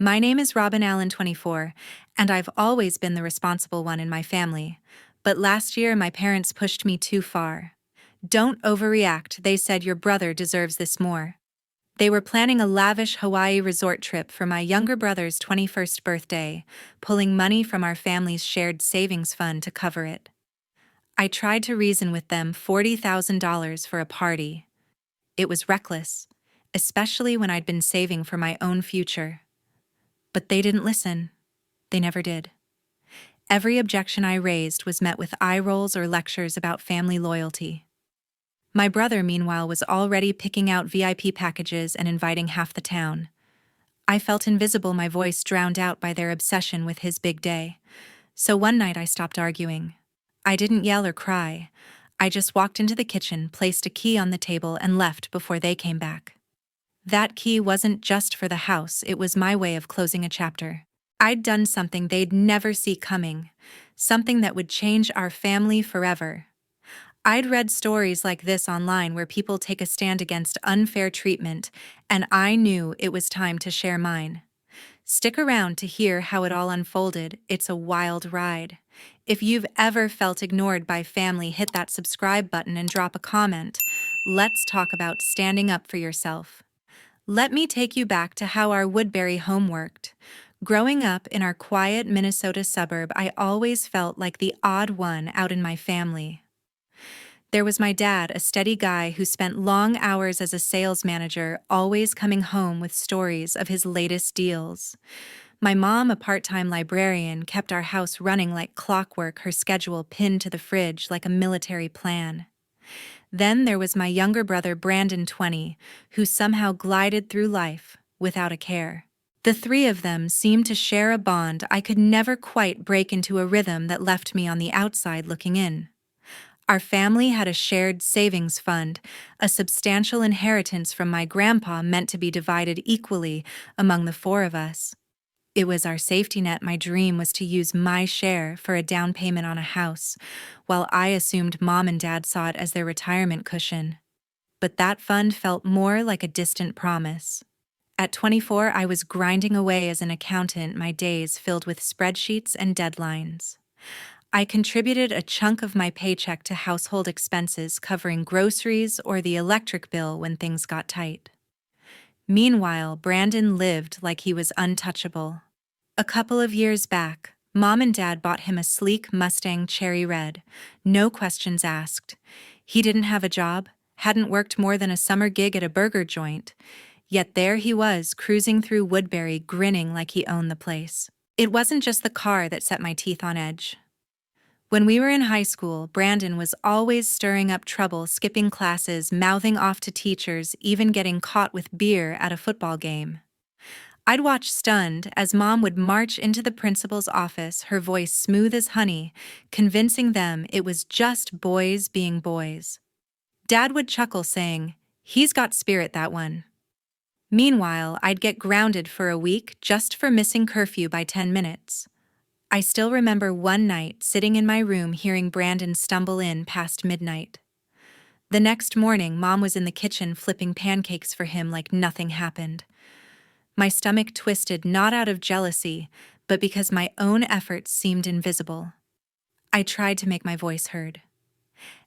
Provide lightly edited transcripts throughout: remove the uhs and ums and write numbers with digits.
My name is Robin Allen 24, and I've always been the responsible one in my family. But last year, my parents pushed me too far. Don't overreact, they said your brother deserves this more. They were planning a lavish Hawaii resort trip for my younger brother's 21st birthday, pulling money from our family's shared savings fund to cover it. I tried to reason with them $40,000 for a party. It was reckless, especially when I'd been saving for my own future. But they didn't listen. They never did. Every objection I raised was met with eye rolls or lectures about family loyalty. My brother, meanwhile, was already picking out VIP packages and inviting half the town. I felt invisible, my voice drowned out by their obsession with his big day. So one night I stopped arguing. I didn't yell or cry. I just walked into the kitchen, placed a key on the table, and left before they came back. That key wasn't just for the house, it was my way of closing a chapter. I'd done something they'd never see coming, something that would change our family forever. I'd read stories like this online where people take a stand against unfair treatment, and I knew it was time to share mine. Stick around to hear how it all unfolded. It's a wild ride. If you've ever felt ignored by family, hit that subscribe button and drop a comment. Let's talk about standing up for yourself. Let me take you back to how our Woodbury home worked. Growing up in our quiet Minnesota suburb, I always felt like the odd one out in my family. There was my dad, a steady guy who spent long hours as a sales manager, always coming home with stories of his latest deals. My mom, a part-time librarian, kept our house running like clockwork, her schedule pinned to the fridge like a military plan. Then there was my younger brother, Brandon, 20, who somehow glided through life without a care. The three of them seemed to share a bond I could never quite break into, a rhythm that left me on the outside looking in. Our family had a shared savings fund, a substantial inheritance from my grandpa meant to be divided equally among the four of us. It was our safety net. My dream was to use my share for a down payment on a house, while I assumed mom and dad saw it as their retirement cushion. But that fund felt more like a distant promise. At 24, I was grinding away as an accountant, my days filled with spreadsheets and deadlines. I contributed a chunk of my paycheck to household expenses, covering groceries or the electric bill when things got tight. Meanwhile, Brandon lived like he was untouchable. A couple of years back, Mom and Dad bought him a sleek Mustang Cherry Red, no questions asked. He didn't have a job, hadn't worked more than a summer gig at a burger joint, yet there he was, cruising through Woodbury, grinning like he owned the place. It wasn't just the car that set my teeth on edge. When we were in high school, Brandon was always stirring up trouble, skipping classes, mouthing off to teachers, even getting caught with beer at a football game. I'd watch stunned as Mom would march into the principal's office, her voice smooth as honey, convincing them it was just boys being boys. Dad would chuckle, saying, "He's got spirit, that one." Meanwhile, I'd get grounded for a week just for missing curfew by 10 minutes. I still remember one night sitting in my room hearing Brandon stumble in past midnight. The next morning, Mom was in the kitchen flipping pancakes for him like nothing happened. My stomach twisted, not out of jealousy, but because my own efforts seemed invisible. I tried to make my voice heard.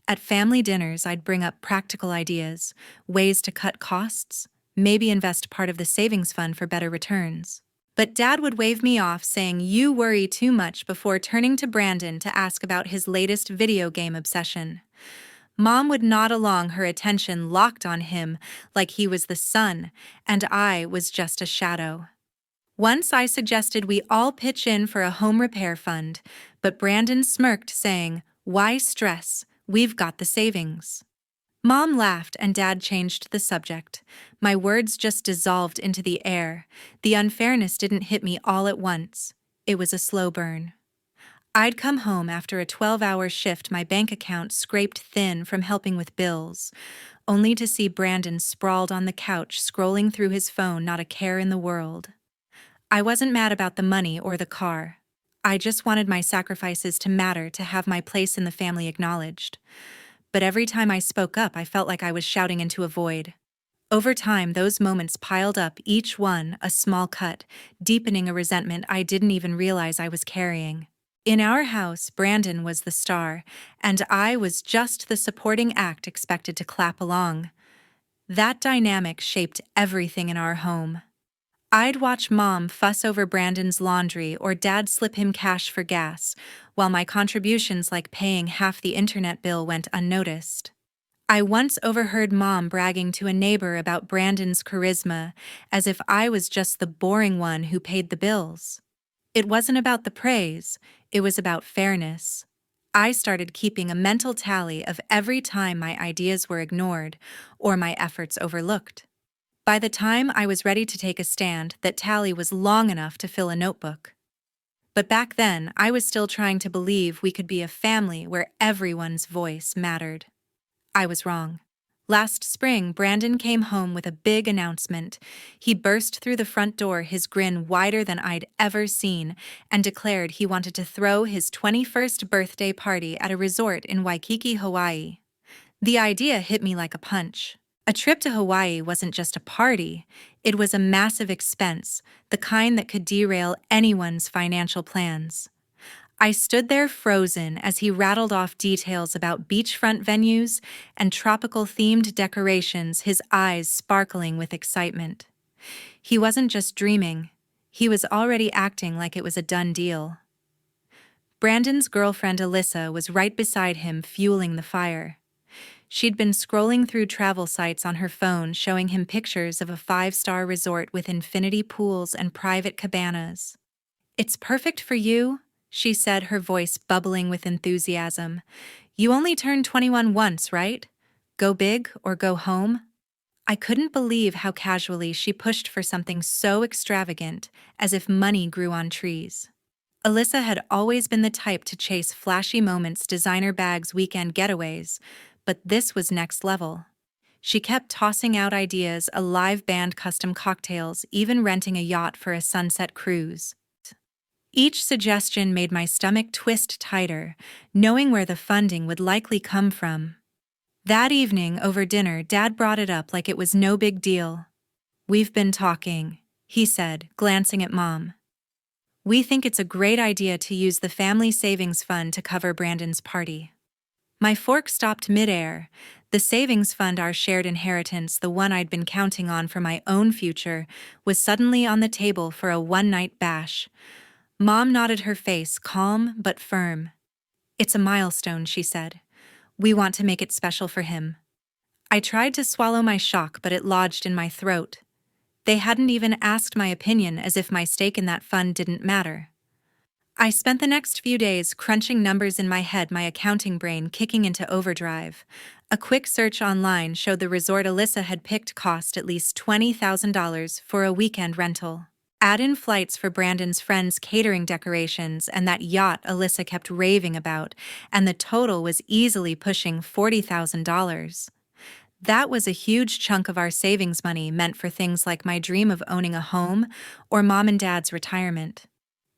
At family dinners, I'd bring up practical ideas, ways to cut costs, maybe invest part of the savings fund for better returns. But Dad would wave me off, saying, "You worry too much," before turning to Brandon to ask about his latest video game obsession. Mom would nod along, her attention locked on him like he was the sun, and I was just a shadow. Once I suggested we all pitch in for a home repair fund, but Brandon smirked, saying, "Why stress? We've got the savings." Mom laughed and Dad changed the subject. My words just dissolved into the air. The unfairness didn't hit me all at once. It was a slow burn. I'd come home after a 12-hour shift, my bank account scraped thin from helping with bills, only to see Brandon sprawled on the couch, scrolling through his phone, not a care in the world. I wasn't mad about the money or the car. I just wanted my sacrifices to matter, to have my place in the family acknowledged. But every time I spoke up, I felt like I was shouting into a void. Over time, those moments piled up, each one a small cut, deepening a resentment I didn't even realize I was carrying. In our house, Brandon was the star, and I was just the supporting act expected to clap along. That dynamic shaped everything in our home. I'd watch Mom fuss over Brandon's laundry or Dad slip him cash for gas, while my contributions like paying half the internet bill went unnoticed. I once overheard Mom bragging to a neighbor about Brandon's charisma, as if I was just the boring one who paid the bills. It wasn't about the praise, it was about fairness. I started keeping a mental tally of every time my ideas were ignored or my efforts overlooked. By the time I was ready to take a stand, that tally was long enough to fill a notebook. But back then, I was still trying to believe we could be a family where everyone's voice mattered. I was wrong. Last spring, Brandon came home with a big announcement. He burst through the front door, his grin wider than I'd ever seen, and declared he wanted to throw his 21st birthday party at a resort in Waikiki, Hawaii. The idea hit me like a punch. A trip to Hawaii wasn't just a party, it was a massive expense, the kind that could derail anyone's financial plans. I stood there frozen as he rattled off details about beachfront venues and tropical-themed decorations, his eyes sparkling with excitement. He wasn't just dreaming, he was already acting like it was a done deal. Brandon's girlfriend Alyssa was right beside him, fueling the fire. She'd been scrolling through travel sites on her phone, showing him pictures of a 5-star resort with infinity pools and private cabanas. "It's perfect for you," she said, her voice bubbling with enthusiasm. "You only turned 21 once, right? Go big or go home?" I couldn't believe how casually she pushed for something so extravagant, as if money grew on trees. Alyssa had always been the type to chase flashy moments, designer bags, weekend getaways, but this was next level. She kept tossing out ideas, a live band, custom cocktails, even renting a yacht for a sunset cruise. Each suggestion made my stomach twist tighter, knowing where the funding would likely come from. That evening, over dinner, Dad brought it up like it was no big deal. "We've been talking," he said, glancing at Mom. "We think it's a great idea to use the family savings fund to cover Brandon's party." My fork stopped midair. The savings fund, our shared inheritance, the one I'd been counting on for my own future, was suddenly on the table for a one-night bash. Mom nodded, her face calm but firm. "It's a milestone," she said. "We want to make it special for him." I tried to swallow my shock, but it lodged in my throat. They hadn't even asked my opinion, as if my stake in that fund didn't matter. I spent the next few days crunching numbers in my head, my accounting brain kicking into overdrive. A quick search online showed the resort Alyssa had picked cost at least $20,000 for a weekend rental. Add in flights for Brandon's friends, catering, decorations, and that yacht Alyssa kept raving about, and the total was easily pushing $40,000. That was a huge chunk of our savings money, meant for things like my dream of owning a home or Mom and Dad's retirement.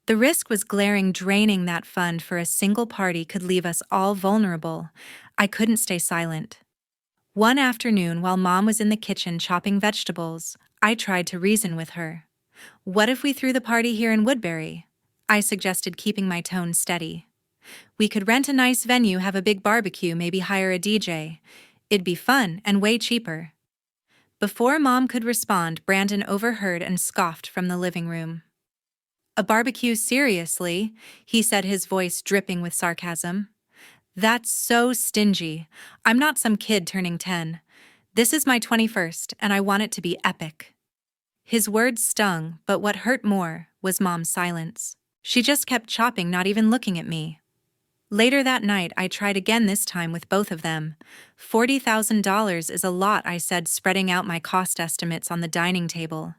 The risk was glaring. Draining that fund for a single party could leave us all vulnerable. I couldn't stay silent. One afternoon, while Mom was in the kitchen chopping vegetables, I tried to reason with her. "What if we threw the party here in Woodbury?" I suggested, keeping my tone steady. "We could rent a nice venue, have a big barbecue, maybe hire a DJ. It'd be fun and way cheaper." Before Mom could respond, Brandon overheard and scoffed from the living room. "A barbecue, seriously?" he said, his voice dripping with sarcasm. "That's so stingy. I'm not some kid turning 10. This is my 21st, and I want it to be epic." His words stung, but what hurt more was Mom's silence. She just kept chopping, not even looking at me. Later that night, I tried again, this time with both of them. $40,000 is a lot," I said, spreading out my cost estimates on the dining table.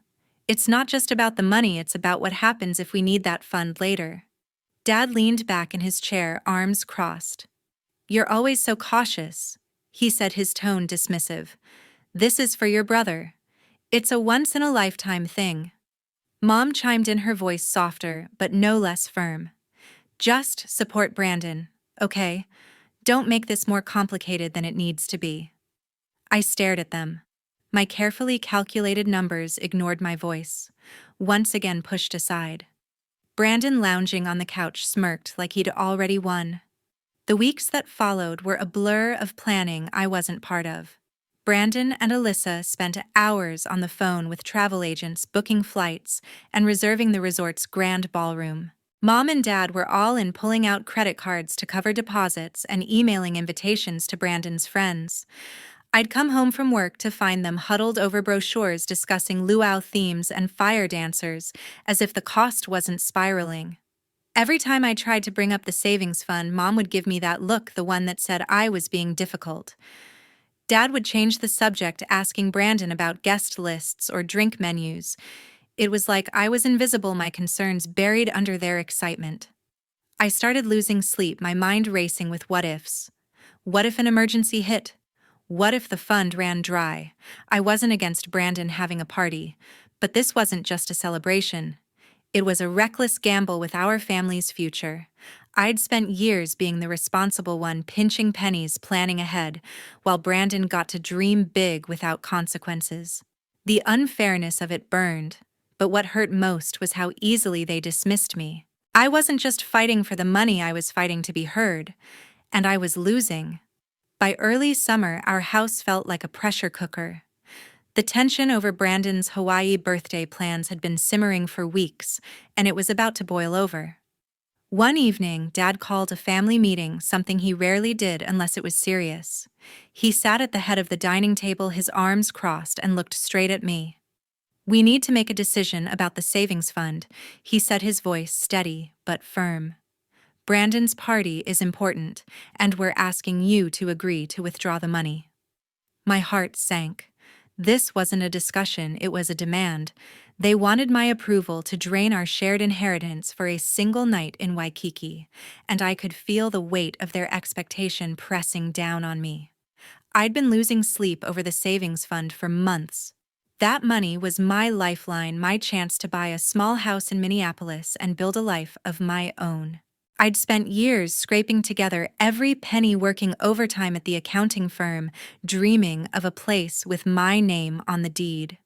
"It's not just about the money, it's about what happens if we need that fund later." Dad leaned back in his chair, arms crossed. "You're always so cautious," he said, his tone dismissive. "This is for your brother. It's a once-in-a-lifetime thing." Mom chimed in, her voice softer but no less firm. "Just support Brandon, okay? Don't make this more complicated than it needs to be." I stared at them. My carefully calculated numbers ignored my voice, once again pushed aside. Brandon, lounging on the couch, smirked like he'd already won. The weeks that followed were a blur of planning I wasn't part of. Brandon and Alyssa spent hours on the phone with travel agents booking flights and reserving the resort's grand ballroom. Mom and Dad were all in, pulling out credit cards to cover deposits and emailing invitations to Brandon's friends. I'd come home from work to find them huddled over brochures discussing luau themes and fire dancers, as if the cost wasn't spiraling. Every time I tried to bring up the savings fund, Mom would give me that look, the one that said I was being difficult. Dad would change the subject, asking Brandon about guest lists or drink menus. It was like I was invisible, my concerns buried under their excitement. I started losing sleep, my mind racing with what ifs. What if an emergency hit? What if the fund ran dry? I wasn't against Brandon having a party, but this wasn't just a celebration. It was a reckless gamble with our family's future. I'd spent years being the responsible one, pinching pennies, planning ahead, while Brandon got to dream big without consequences. The unfairness of it burned, but what hurt most was how easily they dismissed me. I wasn't just fighting for the money, I was fighting to be heard, and I was losing. By early summer, our house felt like a pressure cooker. The tension over Brandon's Hawaii birthday plans had been simmering for weeks, and it was about to boil over. One evening, Dad called a family meeting, something he rarely did unless it was serious. He sat at the head of the dining table, his arms crossed, and looked straight at me. "We need to make a decision about the savings fund," he said, his voice steady but firm. "Brandon's party is important, and we're asking you to agree to withdraw the money." My heart sank. This wasn't a discussion, it was a demand. They wanted my approval to drain our shared inheritance for a single night in Waikiki, and I could feel the weight of their expectation pressing down on me. I'd been losing sleep over the savings fund for months. That money was my lifeline, my chance to buy a small house in Minneapolis and build a life of my own. I'd spent years scraping together every penny, working overtime at the accounting firm, dreaming of a place with my name on the deed.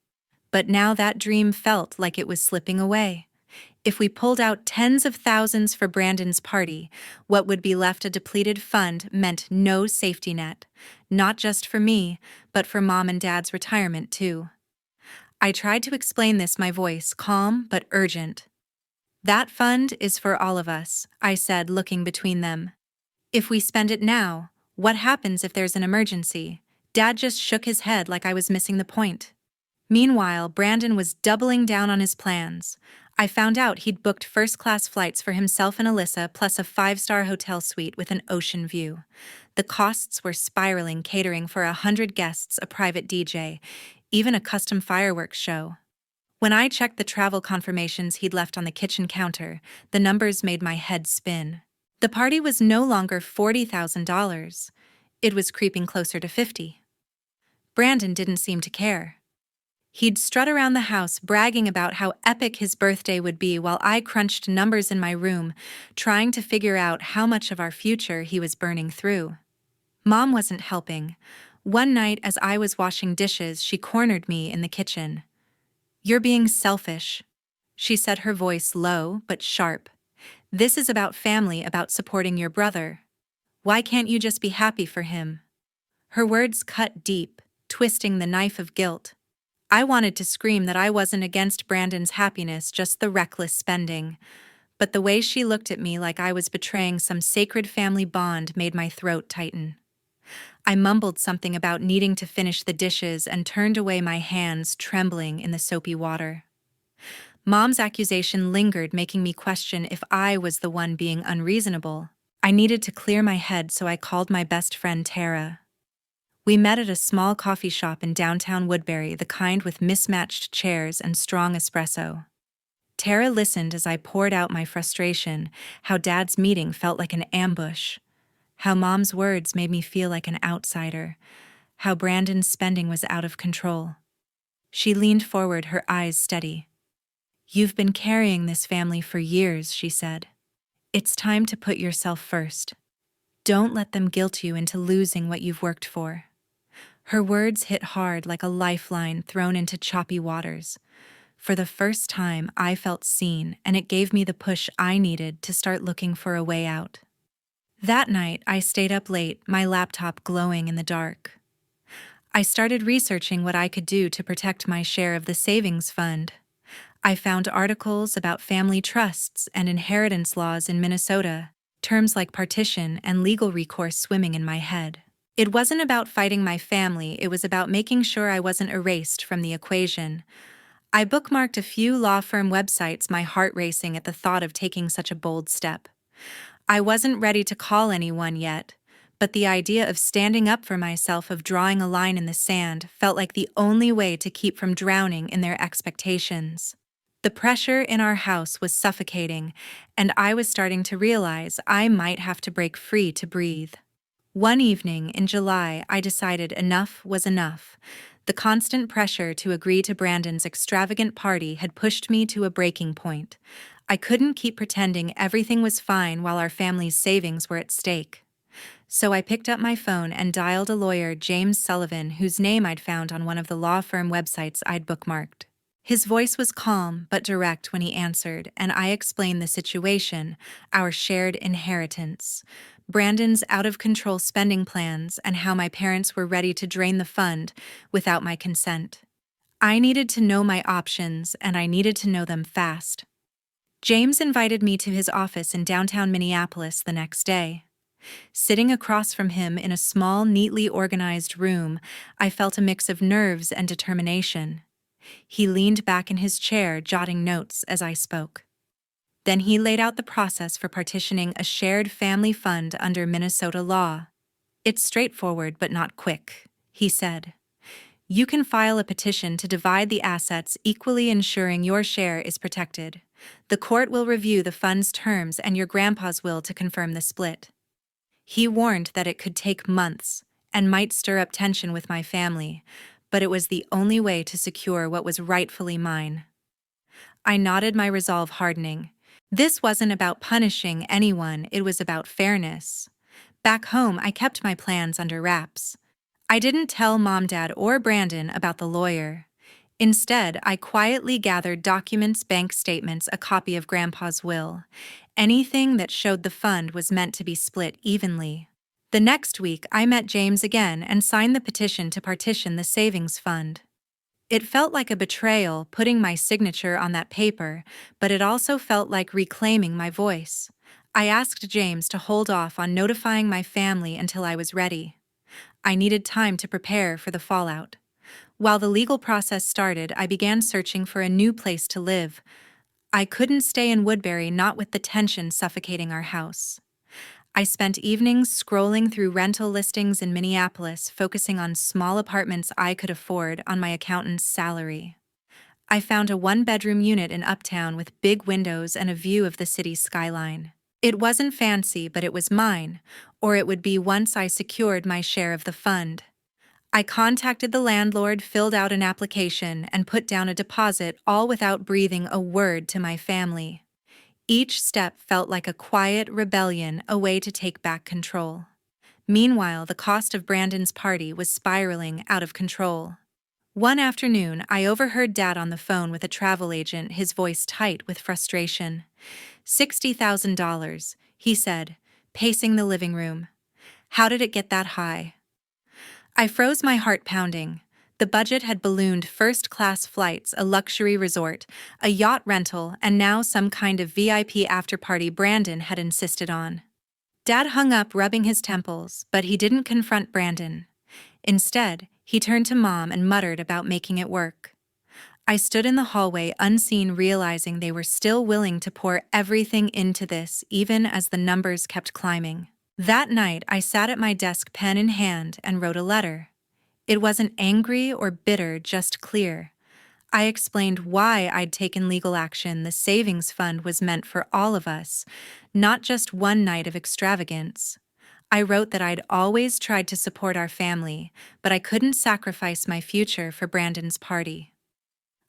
But now that dream felt like it was slipping away. If we pulled out tens of thousands for Brandon's party, what would be left, a depleted fund, meant no safety net. Not just for me, but for Mom and Dad's retirement too. I tried to explain this, my voice calm but urgent. "That fund is for all of us," I said, looking between them. "If we spend it now, what happens if there's an emergency?" Dad just shook his head like I was missing the point. Meanwhile, Brandon was doubling down on his plans. I found out he'd booked first-class flights for himself and Alyssa, plus a 5-star hotel suite with an ocean view. The costs were spiraling, catering for 100 guests, a private DJ, even a custom fireworks show. When I checked the travel confirmations he'd left on the kitchen counter, the numbers made my head spin. The party was no longer $40,000. It was creeping closer to 50. Brandon didn't seem to care. He'd strut around the house bragging about how epic his birthday would be, while I crunched numbers in my room, trying to figure out how much of our future he was burning through. Mom wasn't helping. One night, as I was washing dishes, she cornered me in the kitchen. "You're being selfish," she said, her voice low but sharp. "This is about family, about supporting your brother. Why can't you just be happy for him?" Her words cut deep, twisting the knife of guilt. I wanted to scream that I wasn't against Brandon's happiness, just the reckless spending. But the way she looked at me like I was betraying some sacred family bond made my throat tighten. I mumbled something about needing to finish the dishes and turned away, my hands trembling in the soapy water. Mom's accusation lingered, making me question if I was the one being unreasonable. I needed to clear my head, so I called my best friend Tara. We met at a small coffee shop in downtown Woodbury, the kind with mismatched chairs and strong espresso. Tara listened as I poured out my frustration, how Dad's meeting felt like an ambush, how Mom's words made me feel like an outsider, how Brandon's spending was out of control. She leaned forward, her eyes steady. "You've been carrying this family for years," she said. "It's time to put yourself first. Don't let them guilt you into losing what you've worked for." Her words hit hard like a lifeline thrown into choppy waters. For the first time, I felt seen, and it gave me the push I needed to start looking for a way out. That night, I stayed up late, my laptop glowing in the dark. I started researching what I could do to protect my share of the savings fund. I found articles about family trusts and inheritance laws in Minnesota, terms like partition and legal recourse swimming in my head. It wasn't about fighting my family, it was about making sure I wasn't erased from the equation. I bookmarked a few law firm websites, my heart racing at the thought of taking such a bold step. I wasn't ready to call anyone yet, but the idea of standing up for myself, of drawing a line in the sand, felt like the only way to keep from drowning in their expectations. The pressure in our house was suffocating, and I was starting to realize I might have to break free to breathe. One evening in July, I decided enough was enough. The constant pressure to agree to Brandon's extravagant party had pushed me to a breaking point. I couldn't keep pretending everything was fine while our family's savings were at stake. So I picked up my phone and dialed a lawyer, James Sullivan, whose name I'd found on one of the law firm websites I'd bookmarked. His voice was calm but direct when he answered, and I explained the situation, our shared inheritance, Brandon's out-of-control spending plans, and how my parents were ready to drain the fund without my consent. I needed to know my options, and I needed to know them fast. James invited me to his office in downtown Minneapolis the next day. Sitting across from him in a small, neatly organized room, I felt a mix of nerves and determination. He leaned back in his chair, jotting notes as I spoke. Then he laid out the process for partitioning a shared family fund under Minnesota law. "It's straightforward but not quick," he said. "You can file a petition to divide the assets equally, ensuring your share is protected. The court will review the fund's terms and your grandpa's will to confirm the split." He warned that it could take months and might stir up tension with my family, but it was the only way to secure what was rightfully mine. I nodded, my resolve hardening. This wasn't about punishing anyone, it was about fairness. Back home, I kept my plans under wraps. I didn't tell Mom, Dad, or Brandon about the lawyer. Instead, I quietly gathered documents, bank statements, a copy of Grandpa's will. Anything that showed the fund was meant to be split evenly. The next week, I met James again and signed the petition to partition the savings fund. It felt like a betrayal, putting my signature on that paper, but it also felt like reclaiming my voice. I asked James to hold off on notifying my family until I was ready. I needed time to prepare for the fallout. While the legal process started, I began searching for a new place to live. I couldn't stay in Woodbury, not with the tension suffocating our house. I spent evenings scrolling through rental listings in Minneapolis, focusing on small apartments I could afford on my accountant's salary. I found a one-bedroom unit in Uptown with big windows and a view of the city's skyline. It wasn't fancy, but it was mine, or it would be once I secured my share of the fund. I contacted the landlord, filled out an application, and put down a deposit, all without breathing a word to my family. Each step felt like a quiet rebellion, a way to take back control. Meanwhile, the cost of Brandon's party was spiraling out of control. One afternoon, I overheard Dad on the phone with a travel agent, his voice tight with frustration. $60,000, he said, pacing the living room. How did it get that high? I froze, my heart pounding. The budget had ballooned: first-class flights, a luxury resort, a yacht rental, and now some kind of VIP after-party Brandon had insisted on. Dad hung up, rubbing his temples, but he didn't confront Brandon. Instead, he turned to Mom and muttered about making it work. I stood in the hallway, unseen, realizing they were still willing to pour everything into this, even as the numbers kept climbing. That night, I sat at my desk, pen in hand, and wrote a letter. It wasn't angry or bitter, just clear. I explained why I'd taken legal action. The savings fund was meant for all of us, not just one night of extravagance. I wrote that I'd always tried to support our family, but I couldn't sacrifice my future for Brandon's party.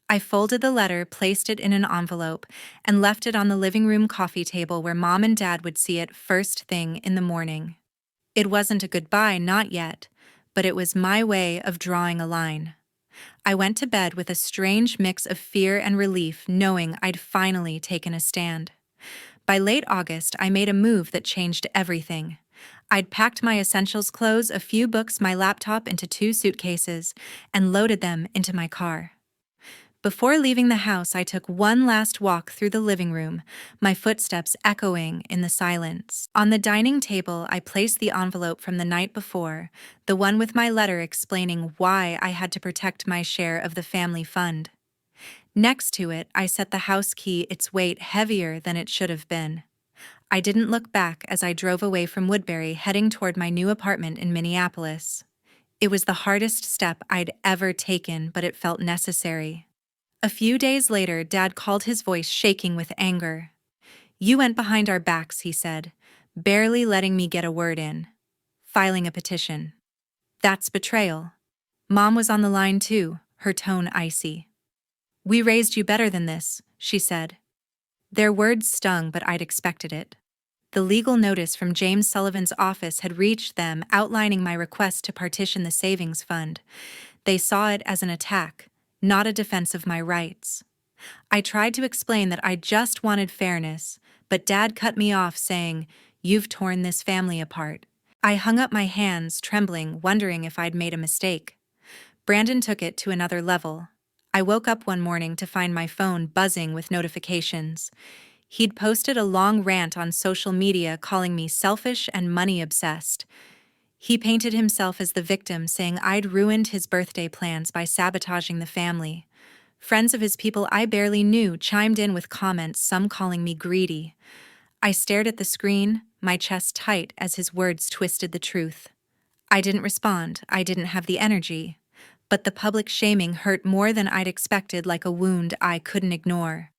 I folded the letter, placed it in an envelope, and left it on the living room coffee table where Mom and Dad would see it first thing in the morning. It wasn't a goodbye, not yet, but it was my way of drawing a line. I went to bed with a strange mix of fear and relief, knowing I'd finally taken a stand. By late August, I made a move that changed everything. I'd packed my essentials clothes, a few books, my laptop into 2 suitcases, and loaded them into my car. Before leaving the house, I took one last walk through the living room, my footsteps echoing in the silence. On the dining table, I placed the envelope from the night before, the one with my letter explaining why I had to protect my share of the family fund. Next to it, I set the house key, its weight heavier than it should have been. I didn't look back as I drove away from Woodbury, heading toward my new apartment in Minneapolis. It was the hardest step I'd ever taken, but it felt necessary. A few days later, Dad called, his voice shaking with anger. "You went behind our backs," he said, barely letting me get a word in. "Filing a petition. That's betrayal." Mom was on the line too, her tone icy. "We raised you better than this," she said. Their words stung, but I'd expected it. The legal notice from James Sullivan's office had reached them, outlining my request to partition the savings fund. They saw it as an attack, not a defense of my rights. I tried to explain that I just wanted fairness, but Dad cut me off, saying, "You've torn this family apart." I hung up my hands, trembling, wondering if I'd made a mistake. Brandon took it to another level. I woke up one morning to find my phone buzzing with notifications. He'd posted a long rant on social media calling me selfish and money-obsessed. He painted himself as the victim, saying I'd ruined his birthday plans by sabotaging the family. Friends of his people I barely knew chimed in with comments, some calling me greedy. I stared at the screen, my chest tight as his words twisted the truth. I didn't respond, I didn't have the energy. But the public shaming hurt more than I'd expected, like a wound I couldn't ignore.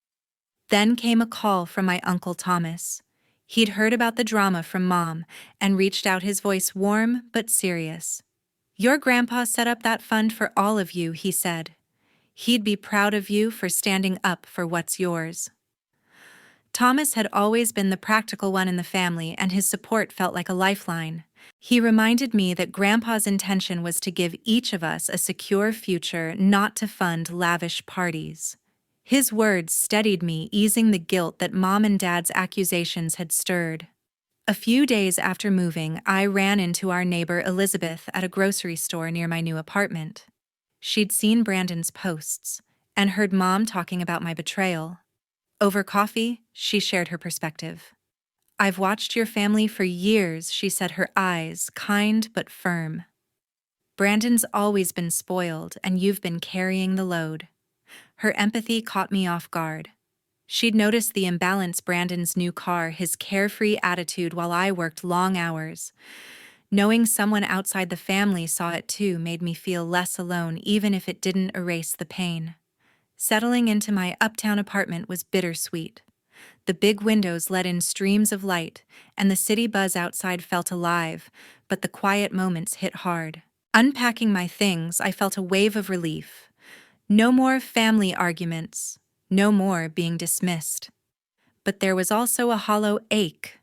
Then came a call from my Uncle Thomas. He'd heard about the drama from Mom and reached out, his voice warm but serious. "Your grandpa set up that fund for all of you," he said. "He'd be proud of you for standing up for what's yours." Thomas had always been the practical one in the family, and his support felt like a lifeline. He reminded me that Grandpa's intention was to give each of us a secure future, not to fund lavish parties. His words steadied me, easing the guilt that Mom and Dad's accusations had stirred. A few days after moving, I ran into our neighbor Elizabeth at a grocery store near my new apartment. She'd seen Brandon's posts and heard Mom talking about my betrayal. Over coffee, she shared her perspective. "I've watched your family for years," she said, her eyes kind but firm. "Brandon's always been spoiled, and you've been carrying the load." Her empathy caught me off guard. She'd noticed the imbalance: Brandon's new car, his carefree attitude while I worked long hours. Knowing someone outside the family saw it too made me feel less alone, even if it didn't erase the pain. Settling into my uptown apartment was bittersweet. The big windows let in streams of light, and the city buzz outside felt alive, but the quiet moments hit hard. Unpacking my things, I felt a wave of relief. No more family arguments, no more being dismissed. But there was also a hollow ache.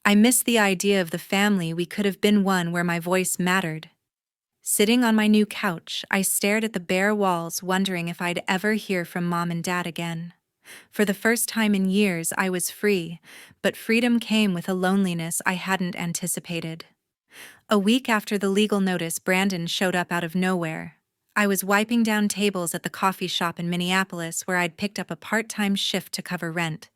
I missed the idea of the family we could have been, one where my voice mattered. Sitting on my new couch, I stared at the bare walls, wondering if I'd ever hear from Mom and Dad again. For the first time in years, I was free, but freedom came with a loneliness I hadn't anticipated. A week after the legal notice, Brandon showed up out of nowhere. I was wiping down tables at the coffee shop in Minneapolis, where I'd picked up a part-time shift to cover rent.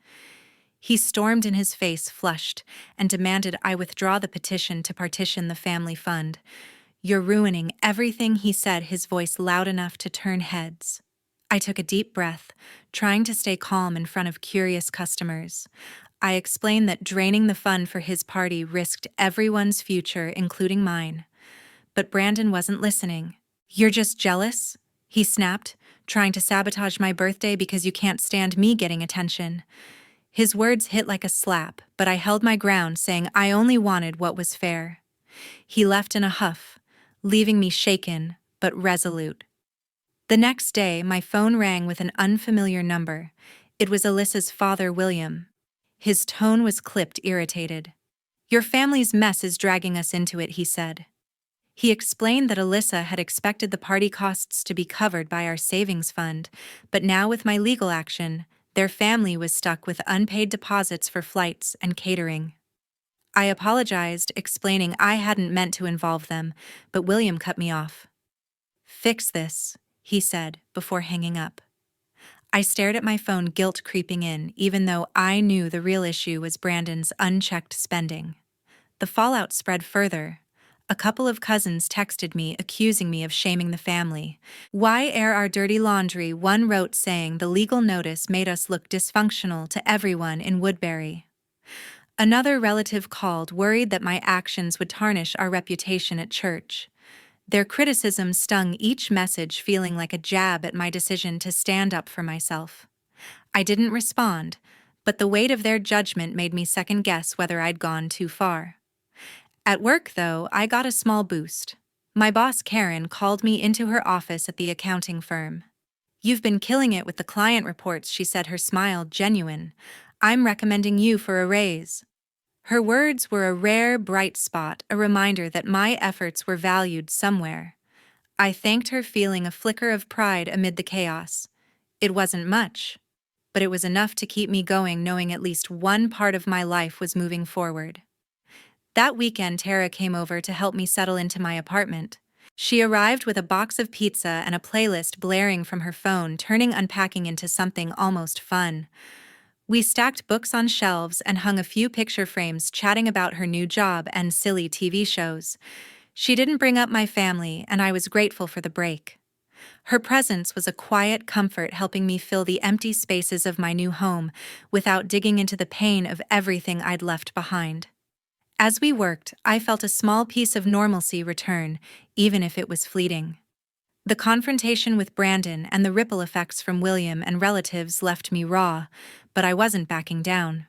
He stormed in, his face flushed, and demanded I withdraw the petition to partition the family fund. "You're ruining everything," he said, his voice loud enough to turn heads. I took a deep breath, trying to stay calm in front of curious customers. I explained that draining the fund for his party risked everyone's future, including mine. But Brandon wasn't listening. "You're just jealous?" he snapped, "trying to sabotage my birthday because you can't stand me getting attention." His words hit like a slap, but I held my ground, saying I only wanted what was fair. He left in a huff, leaving me shaken but resolute. The next day, my phone rang with an unfamiliar number. It was Alyssa's father, William. His tone was clipped, irritated. "Your family's mess is dragging us into it," he said. He explained that Alyssa had expected the party costs to be covered by our savings fund, but now with my legal action, their family was stuck with unpaid deposits for flights and catering. I apologized, explaining I hadn't meant to involve them, but William cut me off. "Fix this," he said before hanging up. I stared at my phone, guilt creeping in, even though I knew the real issue was Brandon's unchecked spending. The fallout spread further. A couple of cousins texted me accusing me of shaming the family. "Why air our dirty laundry?" one wrote, saying the legal notice made us look dysfunctional to everyone in Woodbury. Another relative called, worried that my actions would tarnish our reputation at church. Their criticism stung, each message feeling like a jab at my decision to stand up for myself. I didn't respond, but the weight of their judgment made me second-guess whether I'd gone too far. At work, though, I got a small boost. My boss, Karen, called me into her office at the accounting firm. "You've been killing it with the client reports," she said, her smile genuine. "I'm recommending you for a raise." Her words were a rare bright spot, a reminder that my efforts were valued somewhere. I thanked her, feeling a flicker of pride amid the chaos. It wasn't much, but it was enough to keep me going, knowing at least one part of my life was moving forward. That weekend, Tara came over to help me settle into my apartment. She arrived with a box of pizza and a playlist blaring from her phone, turning unpacking into something almost fun. We stacked books on shelves and hung a few picture frames, chatting about her new job and silly TV shows. She didn't bring up my family, and I was grateful for the break. Her presence was a quiet comfort, helping me fill the empty spaces of my new home without digging into the pain of everything I'd left behind. As we worked, I felt a small piece of normalcy return, even if it was fleeting. The confrontation with Brandon and the ripple effects from William and relatives left me raw, but I wasn't backing down.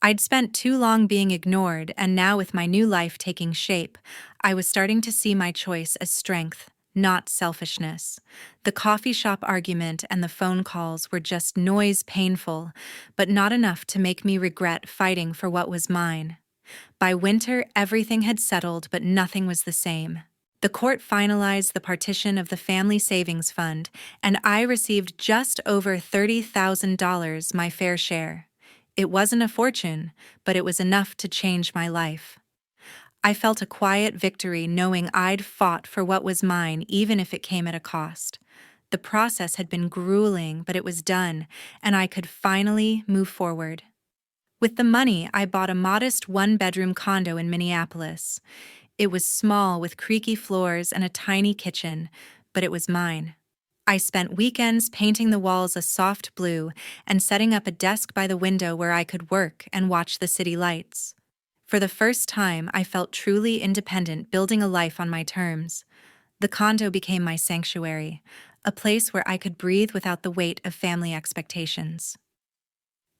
I'd spent too long being ignored, and now with my new life taking shape, I was starting to see my choice as strength, not selfishness. The coffee shop argument and the phone calls were just noise, painful, but not enough to make me regret fighting for what was mine. By winter, everything had settled, but nothing was the same. The court finalized the partition of the family savings fund, and I received just over $30,000, my fair share. It wasn't a fortune, but it was enough to change my life. I felt a quiet victory, knowing I'd fought for what was mine, even if it came at a cost. The process had been grueling, but it was done, and I could finally move forward. With the money, I bought a modest one-bedroom condo in Minneapolis. It was small, with creaky floors and a tiny kitchen, but it was mine. I spent weekends painting the walls a soft blue and setting up a desk by the window where I could work and watch the city lights. For the first time, I felt truly independent, building a life on my terms. The condo became my sanctuary, a place where I could breathe without the weight of family expectations.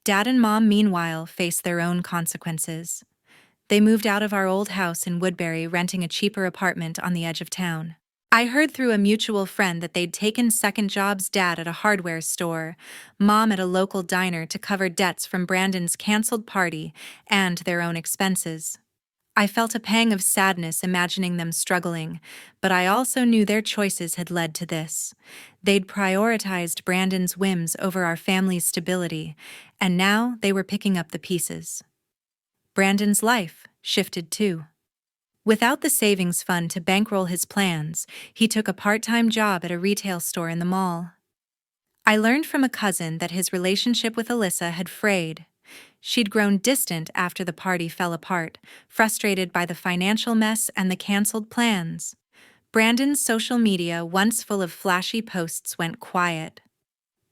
Dad and Mom, meanwhile, faced their own consequences. They moved out of our old house in Woodbury, renting a cheaper apartment on the edge of town. I heard through a mutual friend that they'd taken second jobs, Dad at a hardware store, Mom at a local diner, to cover debts from Brandon's canceled party and their own expenses. I felt a pang of sadness imagining them struggling, but I also knew their choices had led to this. They'd prioritized Brandon's whims over our family's stability, and now they were picking up the pieces. Brandon's life shifted too. Without the savings fund to bankroll his plans, he took a part-time job at a retail store in the mall. I learned from a cousin that his relationship with Alyssa had frayed. She'd grown distant after the party fell apart, frustrated by the financial mess and the canceled plans. Brandon's social media, once full of flashy posts, went quiet.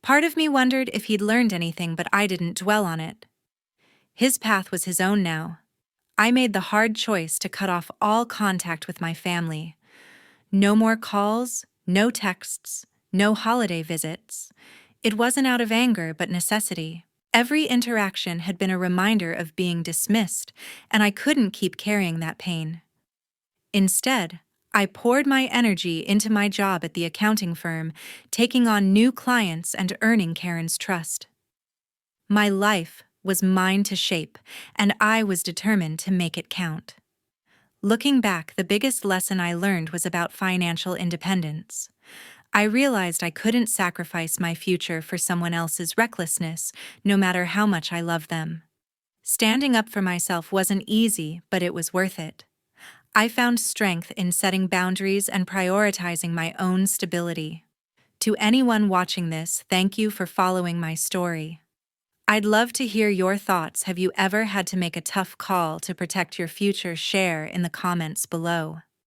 Part of me wondered if he'd learned anything, but I didn't dwell on it. His path was his own now. I made the hard choice to cut off all contact with my family. No more calls, no texts, no holiday visits. It wasn't out of anger, but necessity. Every interaction had been a reminder of being dismissed, and I couldn't keep carrying that pain. Instead, I poured my energy into my job at the accounting firm, taking on new clients and earning Karen's trust. My life was mine to shape, and I was determined to make it count. Looking back, the biggest lesson I learned was about financial independence. I realized I couldn't sacrifice my future for someone else's recklessness, no matter how much I loved them. Standing up for myself wasn't easy, but it was worth it. I found strength in setting boundaries and prioritizing my own stability. To anyone watching this, thank you for following my story. I'd love to hear your thoughts. Have you ever had to make a tough call to protect your future? Share in the comments below.